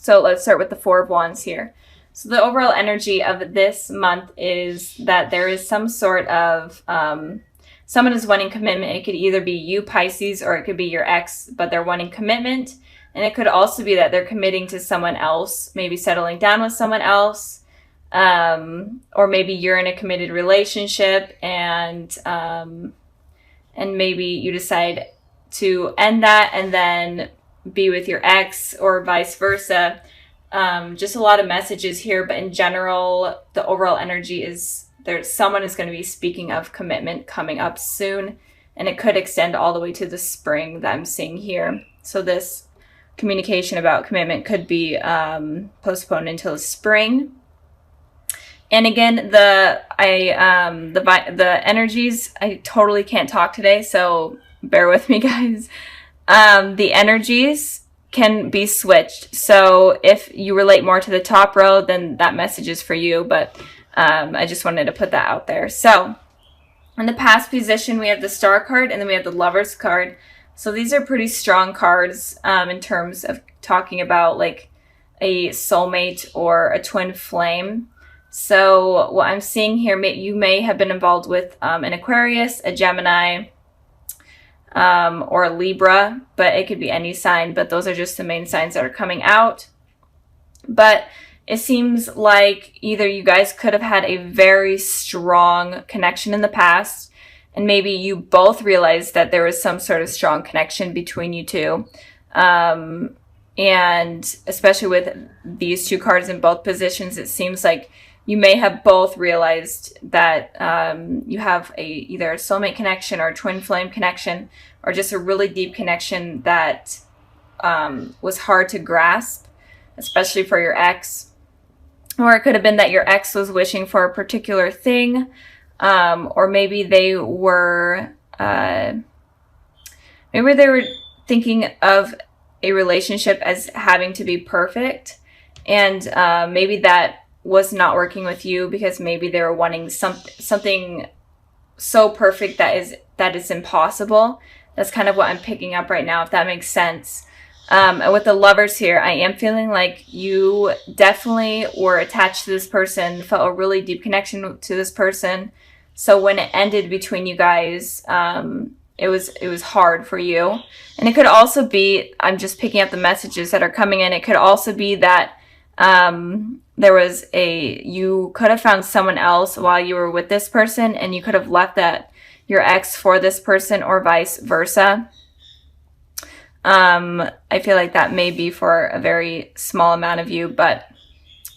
So let's start with the Four of Wands here. So the overall energy of this month is that there is some sort of, someone is wanting commitment. It could either be you, Pisces, or it could be your ex, but they're wanting commitment. And it could also be that they're committing to someone else, maybe settling down with someone else. Or maybe you're in a committed relationship and maybe you decide to end that and then be with your ex or vice versa. Just a lot of messages here, but in general, the overall energy is someone is going to be speaking of commitment coming up soon, and it could extend all the way to the spring that I'm seeing here. So this communication about commitment could be postponed until the spring. And again, the energies, I totally can't talk today, so bear with me, guys. The energies can be switched. So if you relate more to the top row, then that message is for you. But I just wanted to put that out there. So in the past position, we have the Star card and then we have the Lovers card. So these are pretty strong cards in terms of talking about like a soulmate or a twin flame. So what I'm seeing here, you may have been involved with an Aquarius, a Gemini, or a Libra, but it could be any sign, but those are just the main signs that are coming out. But it seems like either you guys could have had a very strong connection in the past, and maybe you both realized that there was some sort of strong connection between you two. And especially with these two cards in both positions, it seems like you may have both realized that you have either a soulmate connection or a twin flame connection, or just a really deep connection that was hard to grasp, especially for your ex. Or it could have been that your ex was wishing for a particular thing, or maybe they were thinking of a relationship as having to be perfect, and maybe that was not working with you because maybe they were wanting something so perfect that is impossible. That's kind of what I'm picking up right now, if that makes sense. And with the Lovers here, I am feeling like you definitely were attached to this person, felt a really deep connection to this person. So when it ended between you guys, it was hard for you. And it could also be, I'm just picking up the messages that are coming in. It could also be that you could have found someone else while you were with this person, and you could have left your ex for this person, or vice versa. I feel like that may be for a very small amount of you, but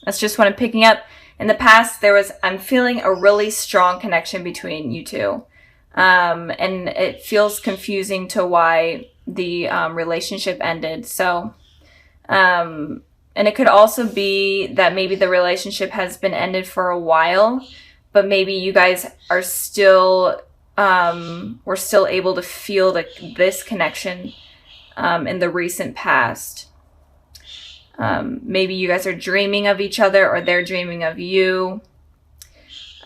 that's just what I'm picking up. In the past, I'm feeling a really strong connection between you two. And it feels confusing to why the relationship ended. So, and it could also be that maybe the relationship has been ended for a while, but maybe you guys are still, were still able to feel this connection in the recent past. Maybe you guys are dreaming of each other, or they're dreaming of you.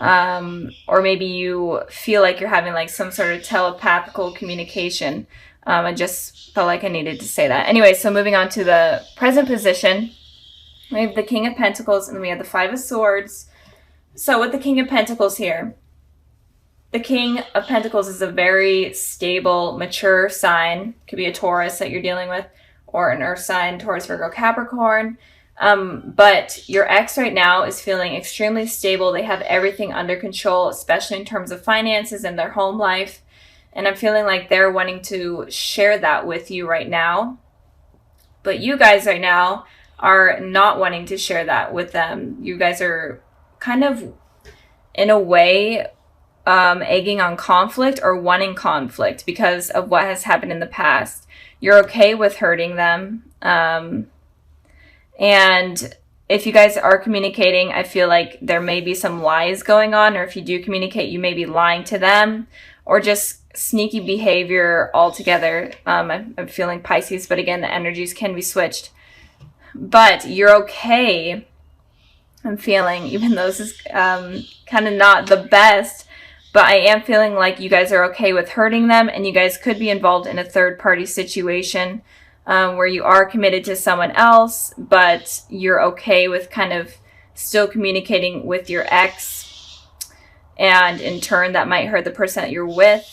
Or maybe you feel like you're having like some sort of telepathical communication. I just felt like I needed to say that. Anyway, so moving on to the present position, we have the King of Pentacles and then we have the Five of Swords. So with the King of Pentacles here, the King of Pentacles is a very stable, mature sign. Could be a Taurus that you're dealing with, or an Earth sign, Taurus, Virgo, Capricorn. But your ex right now is feeling extremely stable. They have everything under control, especially in terms of finances and their home life. And I'm feeling like they're wanting to share that with you right now. But you guys right now are not wanting to share that with them. You guys are kind of, in a way, egging on conflict or wanting conflict because of what has happened in the past. You're okay with hurting them. And if you guys are communicating, I feel like there may be some lies going on, or if you do communicate, you may be lying to them, or just sneaky behavior altogether. I'm feeling Pisces, but again, the energies can be switched. But you're okay, I'm feeling, even though this is kind of not the best, but I am feeling like you guys are okay with hurting them, and you guys could be involved in a third-party situation. where you are committed to someone else, but you're okay with kind of still communicating with your ex, and in turn that might hurt the person that you're with.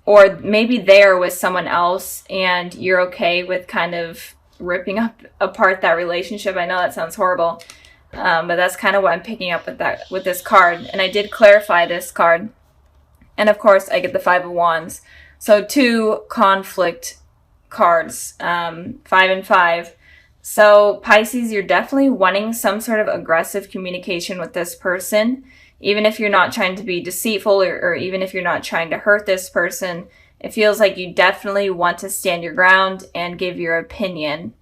Or maybe they are with someone else and you're okay with kind of ripping apart that relationship. I know that sounds horrible, but that's kind of what I'm picking up with this card. And I did clarify this card. And of course, I get the Five of Wands. So 2 conflict cards, 5 and 5. So Pisces, you're definitely wanting some sort of aggressive communication with this person. Even if you're not trying to be deceitful, or even if you're not trying to hurt this person, it feels like you definitely want to stand your ground and give your opinion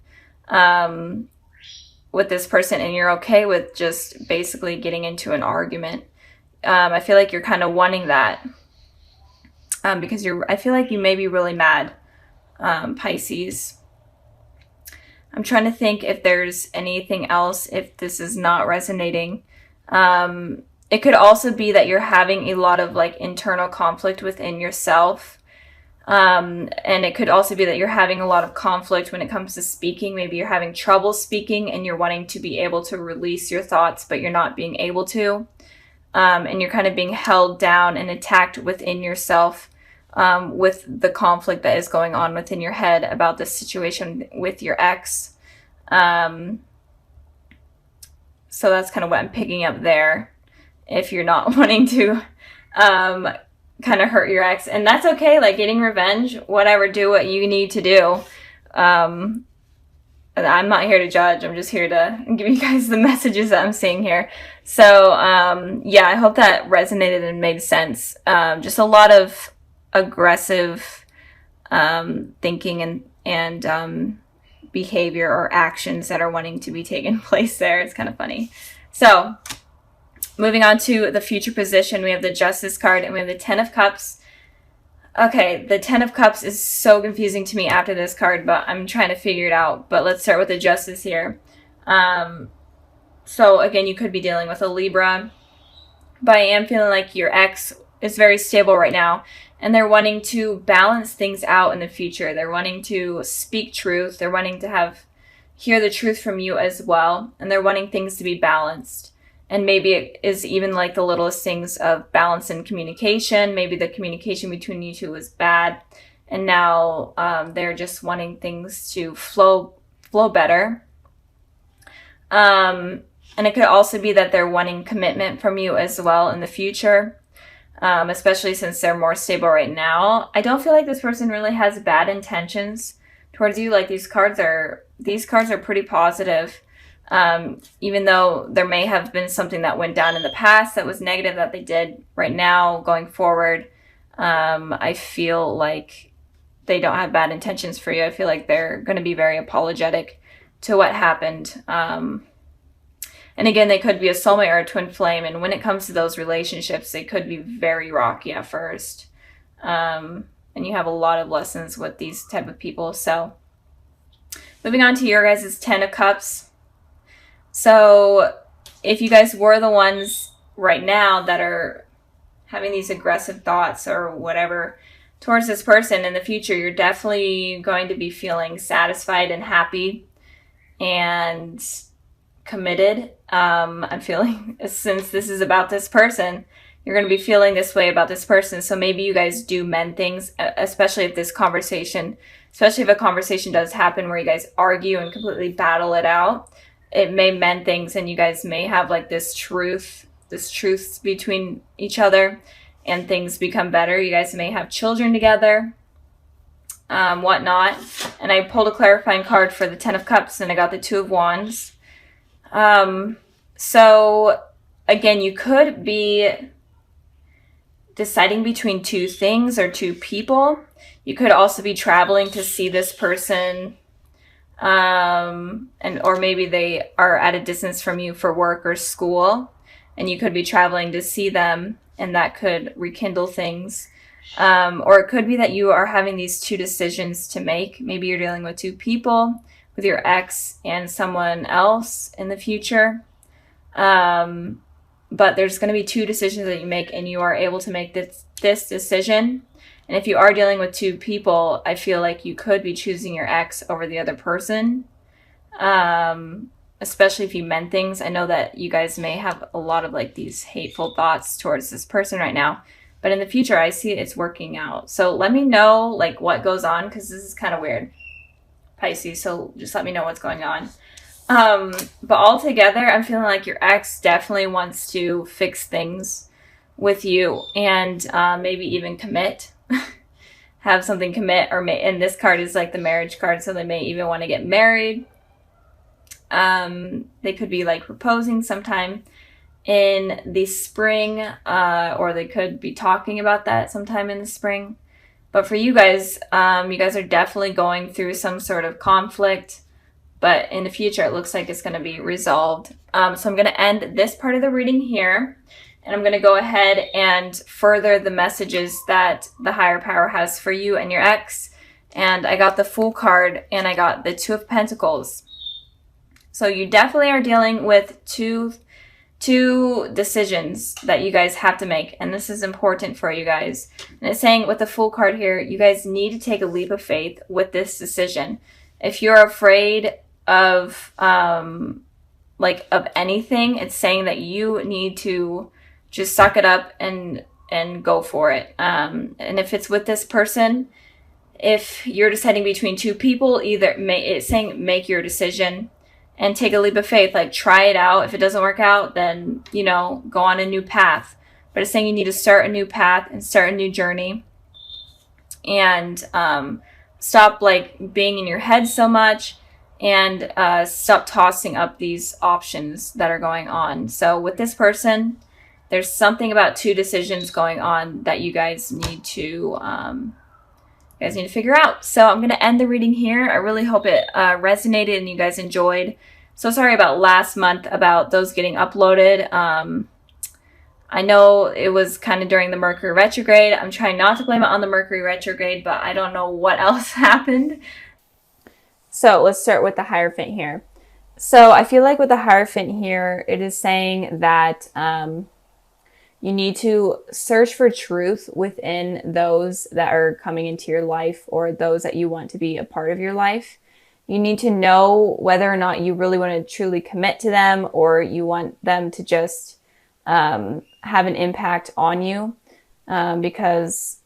with this person, and you're okay with just basically getting into an argument. I feel like you're kind of wanting that because I feel like you may be really mad, Pisces. I'm trying to think if there's anything else, if this is not resonating. It could also be that you're having a lot of like internal conflict within yourself. And it could also be that you're having a lot of conflict when it comes to speaking. Maybe you're having trouble speaking and you're wanting to be able to release your thoughts, but you're not being able to. And you're kind of being held down and attacked within yourself with the conflict that is going on within your head about this situation with your ex. So that's kind of what I'm picking up there. If you're not wanting to kind of hurt your ex, and that's okay, like getting revenge, whatever, do what you need to do. I'm not here to judge, I'm just here to give you guys the messages that I'm seeing here. So yeah, I hope that resonated and made sense. Just a lot of aggressive thinking and behavior or actions that are wanting to be taken place there. It's kind of funny. So moving on to the future position, we have the Justice card and we have the Ten of Cups. Okay, the Ten of Cups is so confusing to me after this card, but I'm trying to figure it out. But let's start with the Justice here. So again, you could be dealing with a Libra, but I am feeling like your ex is very stable right now, and they're wanting to balance things out in the future. They're wanting to speak truth. They're wanting to hear the truth from you as well, and they're wanting things to be balanced. And maybe it is even like the littlest things of balance in communication. Maybe the communication between you two was bad, and now they're just wanting things to flow better. And it could also be that they're wanting commitment from you as well in the future, especially since they're more stable right now. I don't feel like this person really has bad intentions towards you. Like these cards are pretty positive. Even though there may have been something that went down in the past that was negative that they did, right now going forward, I feel like they don't have bad intentions for you. I feel like they're going to be very apologetic to what happened. And again, they could be a soulmate or a twin flame, and when it comes to those relationships, they could be very rocky at first. And you have a lot of lessons with these type of people. So moving on to your guys' Ten of Cups. So if you guys were the ones right now that are having these aggressive thoughts or whatever towards this person, in the future, you're definitely going to be feeling satisfied and happy and committed. I'm feeling, since this is about this person, you're going to be feeling this way about this person. So maybe you guys do mend things, especially if a conversation does happen where you guys argue and completely battle it out. It may mend things, and you guys may have like this truth between each other, and things become better. You guys may have children together, whatnot. And I pulled a clarifying card for the Ten of Cups, and I got the Two of Wands. So again, you could be deciding between two things or two people. You could also be traveling to see this person, or maybe they are at a distance from you for work or school, and you could be traveling to see them, and that could rekindle things. Or it could be that you are having these two decisions to make. Maybe you're dealing with two people, with your ex and someone else in the future. But there's going to be two decisions that you make, and you are able to make this decision. And if you are dealing with two people, I feel like you could be choosing your ex over the other person. Especially if you meant things. I know that you guys may have a lot of like these hateful thoughts towards this person right now, but in the future, I see it's working out. So let me know like what goes on, because this is kind of weird, Pisces. So just let me know what's going on. But altogether, I'm feeling like your ex definitely wants to fix things with you, and maybe even commit. Have something commit, or and this card is like the marriage card, so they may even want to get married. They could be like proposing sometime in the spring, or they could be talking about that sometime in the spring. But for you guys are definitely going through some sort of conflict, but in the future, it looks like it's going to be resolved. So I'm going to end this part of the reading here, and I'm going to go ahead and further the messages that the higher power has for you and your ex. And I got the Fool card, and I got the Two of Pentacles. So you definitely are dealing with two decisions that you guys have to make, and this is important for you guys. And it's saying with the Fool card here, you guys need to take a leap of faith with this decision. If you're afraid of of anything, it's saying that you need to just suck it up and go for it. And if it's with this person, if you're deciding between two people, it's saying make your decision and take a leap of faith. Like, try it out. If it doesn't work out, then go on a new path. But it's saying you need to start a new path and start a new journey, and stop like being in your head so much, and stop tossing up these options that are going on. So with this person, there's something about two decisions going on that you guys need to figure out. So I'm going to end the reading here. I really hope it resonated and you guys enjoyed. So sorry about last month about those getting uploaded. I know it was kind of during the Mercury retrograde. I'm trying not to blame it on the Mercury retrograde, but I don't know what else happened. So let's start with the Hierophant here. So I feel like with the Hierophant here, it is saying that you need to search for truth within those that are coming into your life, or those that you want to be a part of your life. You need to know whether or not you really want to truly commit to them, or you want them to just have an impact on you, because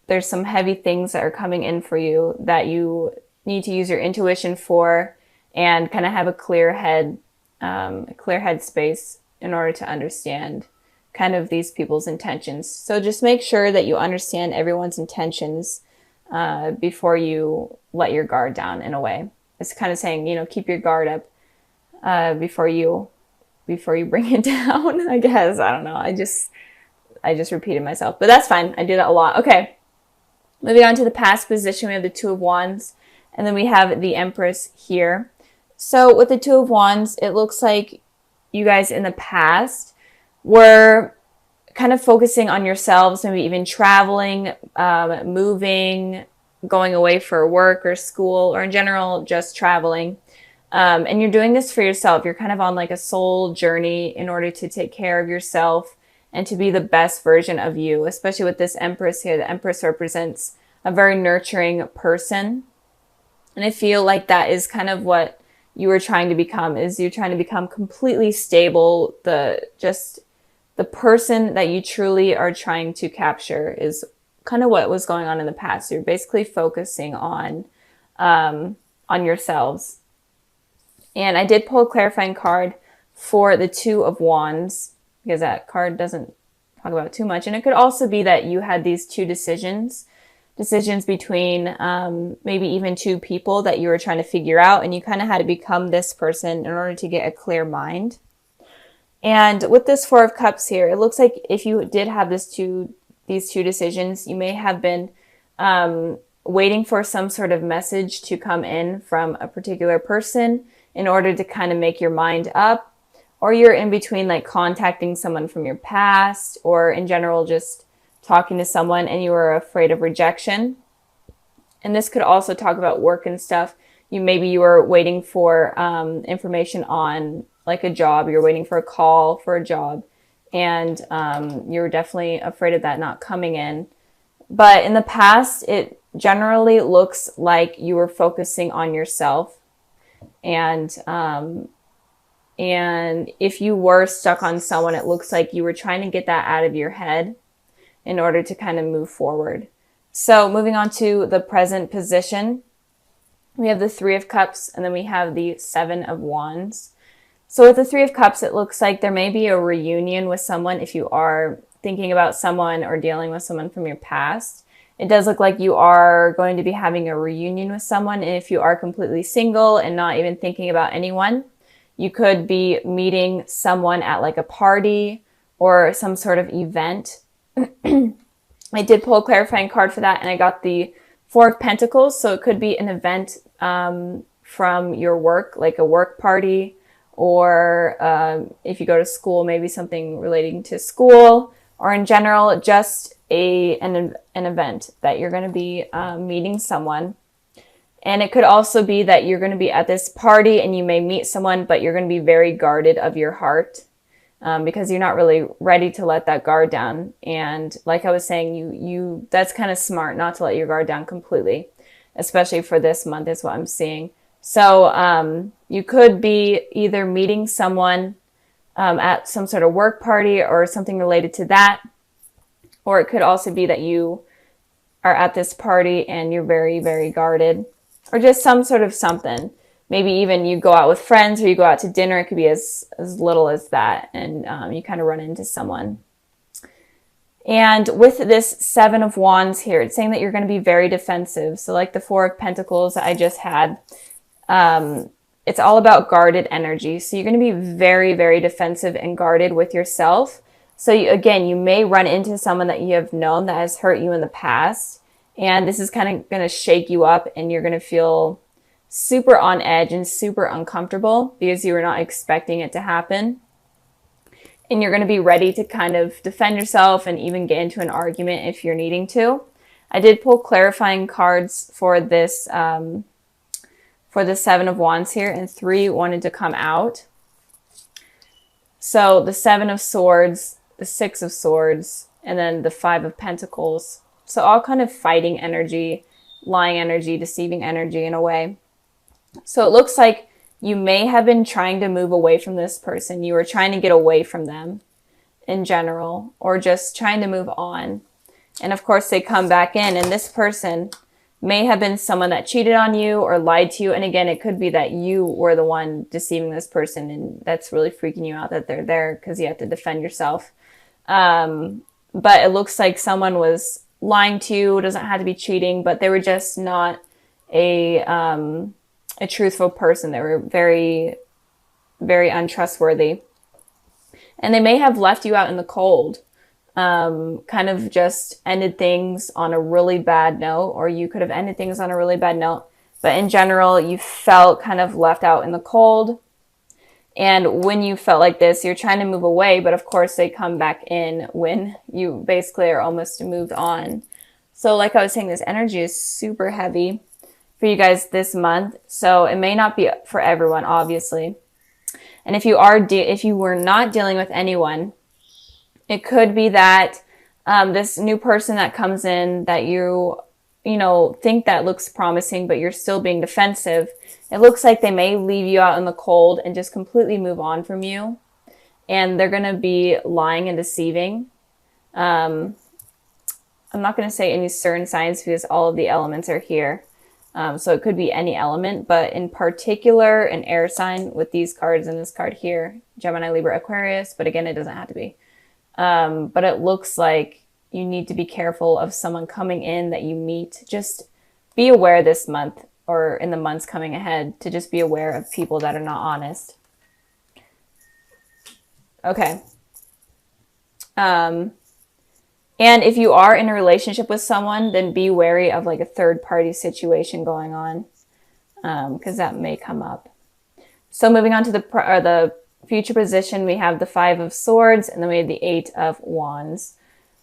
there's some heavy things that are coming in for you that you need to use your intuition for, and kind of have a clear head space in order to understand kind of these people's intentions. So just make sure that you understand everyone's intentions before you let your guard down, in a way. It's kind of saying, keep your guard up before you bring it down, I guess. I don't know. I just repeated myself, but that's fine. I do that a lot. Okay. Moving on to the past position, we have the Two of Wands, and then we have the Empress here. So with the Two of Wands, it looks like you guys in the past were kind of focusing on yourselves, maybe even traveling, moving, going away for work or school, or in general, just traveling. And you're doing this for yourself. You're kind of on like a soul journey in order to take care of yourself and to be the best version of you, especially with this Empress here. The Empress represents a very nurturing person. And I feel like that is kind of what you were trying to become, is you're trying to become completely stable. The person that you truly are trying to capture is kind of what was going on in the past. You're basically focusing on yourselves. And I did pull a clarifying card for the Two of Wands, because that card doesn't talk about too much. And it could also be that you had these two decisions between maybe even two people that you were trying to figure out, and you kind of had to become this person in order to get a clear mind. And with this Four of Cups here, it looks like if you did have these two decisions, you may have been waiting for some sort of message to come in from a particular person in order to kind of make your mind up, or you're in between like contacting someone from your past, or in general just talking to someone and you were afraid of rejection. And this could also talk about work and stuff. Maybe you were waiting for information on like a job. You're waiting for a call for a job, and you're definitely afraid of that not coming in. But in the past, it generally looks like you were focusing on yourself. And if you were stuck on someone, it looks like you were trying to get that out of your head in order to kind of move forward. So moving on to the present position, we have the Three of Cups, and then we have the Seven of Wands. So with the Three of Cups, it looks like there may be a reunion with someone if you are thinking about someone or dealing with someone from your past. It does look like you are going to be having a reunion with someone. And if you are completely single and not even thinking about anyone, you could be meeting someone at like a party or some sort of event. I did pull a clarifying card for that, and I got the Four of Pentacles. So it could be an event from your work, like a work party, or if you go to school, maybe something relating to school, or in general, just an event that you're going to be meeting someone. And it could also be that you're going to be at this party and you may meet someone, but you're going to be very guarded of your heart because you're not really ready to let that guard down. And like I was saying, you that's kind of smart not to let your guard down completely, especially for this month is what I'm seeing. So you could be either meeting someone at some sort of work party or something related to that, or it could also be that you are at this party and you're very, very guarded, or just some sort of something. Maybe even you go out with friends or you go out to dinner. It could be as little as that, and you kind of run into someone. And with this Seven of Wands here, it's saying that you're going to be very defensive. So like the Four of Pentacles that I just had, it's all about guarded energy. So you're going to be very, very defensive and guarded with yourself. So again, you may run into someone that you have known that has hurt you in the past. And this is kind of going to shake you up, and you're going to feel super on edge and super uncomfortable because you were not expecting it to happen. And you're going to be ready to kind of defend yourself and even get into an argument if you're needing to. I did pull clarifying cards for this, for the Seven of Wands here, and 3 wanted to come out. So the Seven of Swords, the Six of Swords, and then the Five of Pentacles. So all kind of fighting energy, lying energy, deceiving energy in a way. So it looks like you may have been trying to move away from this person. You were trying to get away from them in general, or just trying to move on. And of course they come back in, and this person may have been someone that cheated on you or lied to you. And again, it could be that you were the one deceiving this person, and that's really freaking you out that they're there because you have to defend yourself. But it looks like someone was lying to you. It doesn't have to be cheating, but they were just not a truthful person. They were very, very untrustworthy. And they may have left you out in the cold, kind of just ended things on a really bad note, or you could have ended things on a really bad note. But in general, you felt kind of left out in the cold. And when you felt like this, you're trying to move away, but of course they come back in when you basically are almost moved on. So like I was saying, this energy is super heavy for you guys this month. So it may not be for everyone, obviously. And if you were not dealing with anyone, it could be that this new person that comes in that you think that looks promising, but you're still being defensive. It looks like they may leave you out in the cold and just completely move on from you. And they're going to be lying and deceiving. I'm not going to say any certain signs because all of the elements are here. So it could be any element, but in particular, an air sign with these cards and this card here, Gemini, Libra, Aquarius. But again, it doesn't have to be. But it looks like you need to be careful of someone coming in that you meet. Just be aware this month or in the months coming ahead to just be aware of people that are not honest. Okay. And if you are in a relationship with someone, then be wary of like a third party situation going on, because that may come up. So moving on to the future position, we have the Five of Swords, and then we have the Eight of Wands.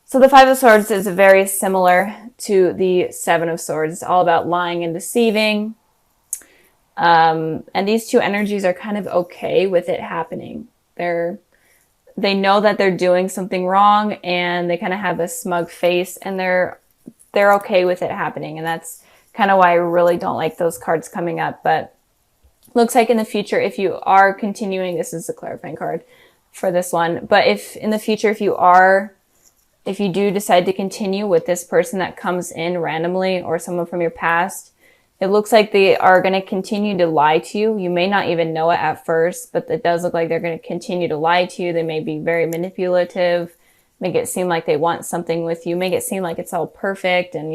So the Five of Swords is very similar to the Seven of Swords. It's all about lying and deceiving. And these two energies are kind of okay with it happening. They know that they're doing something wrong, and they kind of have a smug face, and they're they're okay with it happening. And that's kind of why I really don't like those cards coming up. But looks like in the future, if you are continuing, this is the clarifying card for this one. But if in the future, if you do decide to continue with this person that comes in randomly or someone from your past, it looks like they are going to continue to lie to you. You may not even know it at first, but it does look like they're going to continue to lie to you. They may be very manipulative, make it seem like they want something with you, make it seem like it's all perfect, and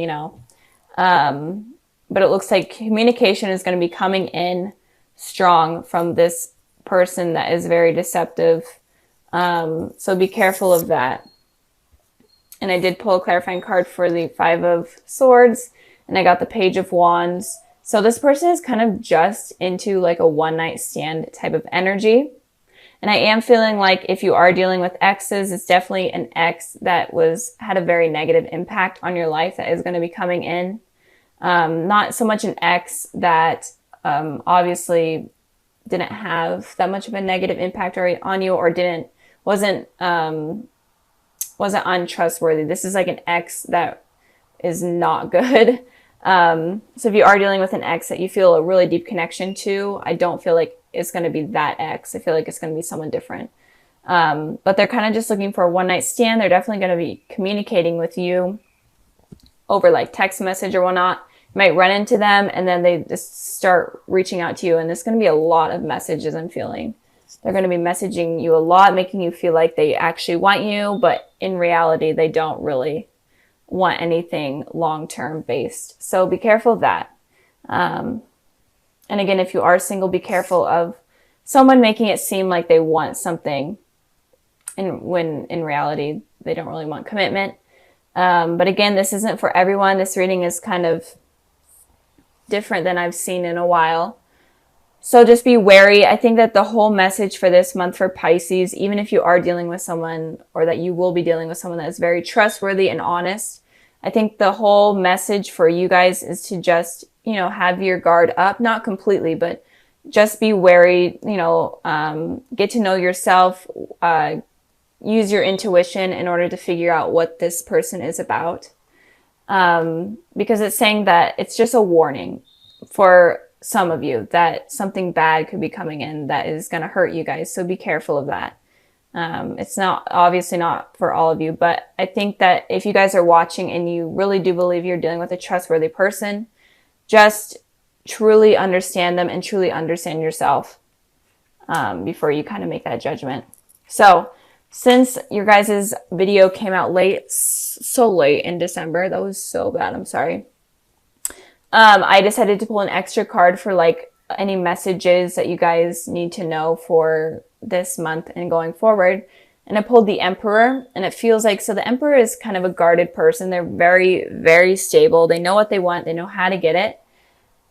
but it looks like communication is going to be coming in strong from this person that is very deceptive. So be careful of that. And I did pull a clarifying card for the 5 of Swords, and I got the Page of Wands. So this person is kind of just into like a one-night stand type of energy. And I am feeling like if you are dealing with exes, it's definitely an ex that had a very negative impact on your life that is going to be coming in. Not so much an ex that obviously didn't have that much of a negative impact on you, or wasn't untrustworthy. This is like an ex that is not good. So if you are dealing with an ex that you feel a really deep connection to, I don't feel like it's going to be that ex. I feel like it's going to be someone different. But they're kind of just looking for a one-night stand. They're definitely going to be communicating with you over like text message or whatnot. You might run into them and then they just start reaching out to you. And there's going to be a lot of messages I'm feeling. They're going to be messaging you a lot, making you feel like they actually want you, but in reality, they don't really want anything long-term based. So be careful of that. And again, if you are single, be careful of someone making it seem like they want something, and when in reality, they don't really want commitment. But again, this isn't for everyone. This reading is kind of different than I've seen in a while. So just be wary. I think that the whole message for this month for Pisces, even if you are dealing with someone, or that you will be dealing with someone that is very trustworthy and honest, I think the whole message for you guys is to just, have your guard up, not completely, but just be wary, get to know yourself, use your intuition in order to figure out what this person is about. Because it's saying that it's just a warning for some of you that something bad could be coming in that is going to hurt you guys. So be careful of that. It's obviously not for all of you, but I think that if you guys are watching and you really do believe you're dealing with a trustworthy person, just truly understand them and truly understand yourself before you kind of make that judgment. So since your guys' video came out so late in December, that was so bad, I'm sorry. I decided to pull an extra card for like any messages that you guys need to know for this month and going forward. And I pulled the Emperor, and it feels like, so the Emperor is kind of a guarded person. They're very, very stable. They know what they want. They know how to get it.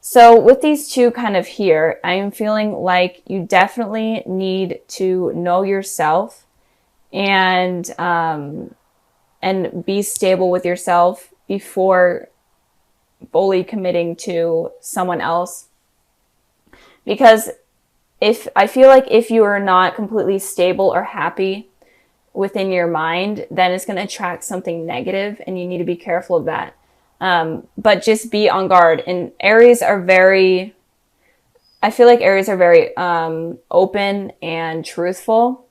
So with these two kind of here, I am feeling like you definitely need to know yourself and be stable with yourself before fully committing to someone else. Because I feel like if you are not completely stable or happy within your mind, then it's going to attract something negative, and you need to be careful of that. But just be on guard. And Aries are very, I feel like Aries are very open and truthful.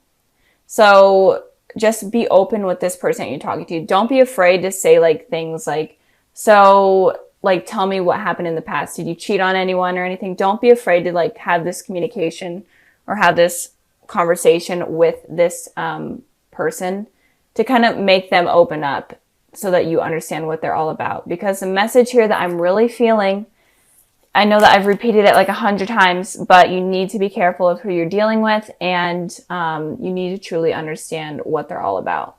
So just be open with this person that you're talking to. Don't be afraid to say like things like, so like, tell me what happened in the past. Did you cheat on anyone or anything? Don't be afraid to like have this communication or have this conversation with this person to kind of make them open up so that you understand what they're all about. Because the message here that I'm really feeling, I know that I've repeated it like 100 times, but you need to be careful of who you're dealing with, and you need to truly understand what they're all about.